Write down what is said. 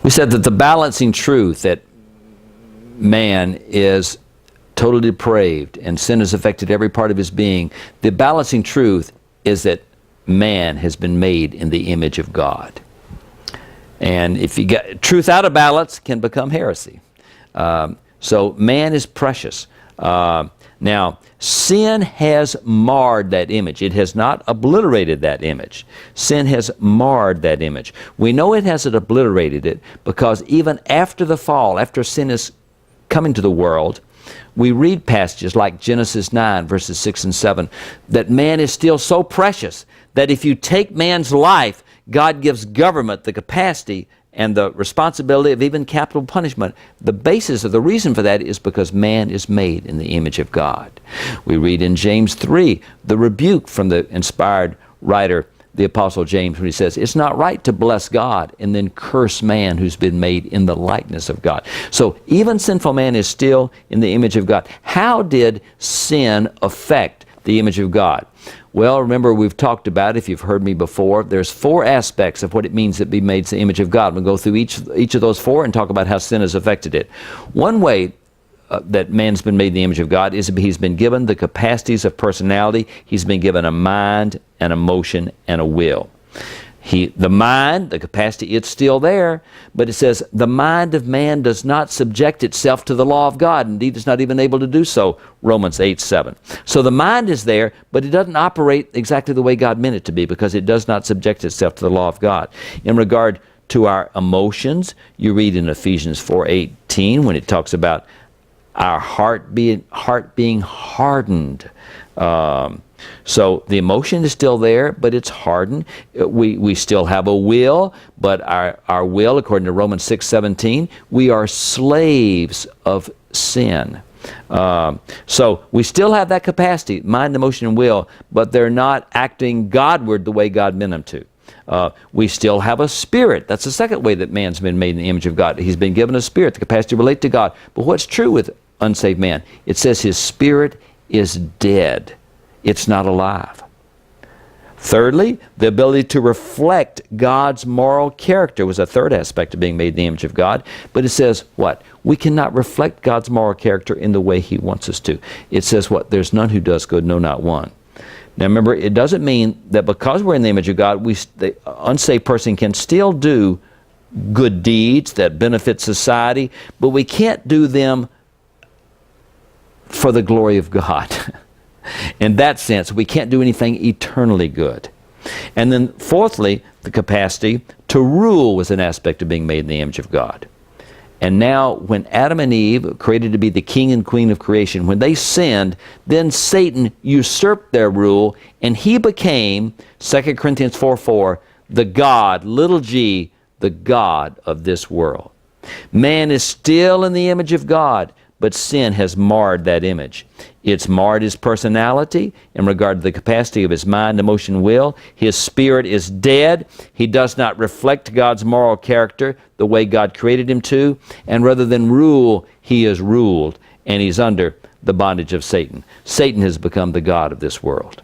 We said that the balancing truth that man is totally depraved and sin has affected every part of his being. The balancing truth is that man has been made in the image of God. And if you get truth out of balance, can become heresy. So man is precious. Now, sin has marred that image. It has not obliterated that image. Sin has marred that image. We know it hasn't obliterated it because even after the fall, after sin is coming to the world, we read passages like Genesis 9, verses 6 and 7, that man is still so precious that if you take man's life, God gives government the capacity and the responsibility of even capital punishment. The basis of the reason for that is because man is made in the image of God. We read in James 3 the rebuke from the inspired writer, the Apostle James, when he says, it's not right to bless God and then curse man who's been made in the likeness of God. So even sinful man is still in the image of God. How did sin affect the image of God? Well, remember we've talked about, if you've heard me before, there's 4 aspects of what it means to be made in the image of God. We'll go through each of those 4 and talk about how sin has affected it. One way that man's been made in the image of God is he's been given the capacities of personality. He's been given a mind, an emotion, and a will. The mind, the capacity, it's still there, but it says the mind of man does not subject itself to the law of God. Indeed, it's not even able to do so, Romans 8:7. So the mind is there, but it doesn't operate exactly the way God meant it to be because it does not subject itself to the law of God. In regard to our emotions, you read in Ephesians 4:18 when it talks about our heart being hardened. So the emotion is still there, but it's hardened. We still have a will, but our will, according to Romans 6:17, we are slaves of sin. So we still have that capacity, mind, emotion, and will, but they're not acting Godward the way God meant them to. We still have a spirit. That's the second way that man's been made in the image of God. He's been given a spirit, the capacity to relate to God. But what's true with unsaved man? It says his spirit is dead. It's not alive. Thirdly, the ability to reflect God's moral character was a third aspect of being made in the image of God. But it says what? We cannot reflect God's moral character in the way he wants us to. It says what? There's none who does good, no, not one. Now remember, it doesn't mean that because we're in the image of God, the unsaved person can still do good deeds that benefit society, but we can't do them for the glory of God. In that sense, we can't do anything eternally good. And then fourthly, the capacity to rule was an aspect of being made in the image of God. And now when Adam and Eve, created to be the king and queen of creation, when they sinned, then Satan usurped their rule and he became, 2 Corinthians 4:4, the God, little g, the God of this world. Man is still in the image of God, but sin has marred that image. It's marred his personality in regard to the capacity of his mind, emotion, will. His spirit is dead. He does not reflect God's moral character the way God created him to. And rather than rule, he is ruled, and he's under the bondage of Satan. Satan has become the God of this world.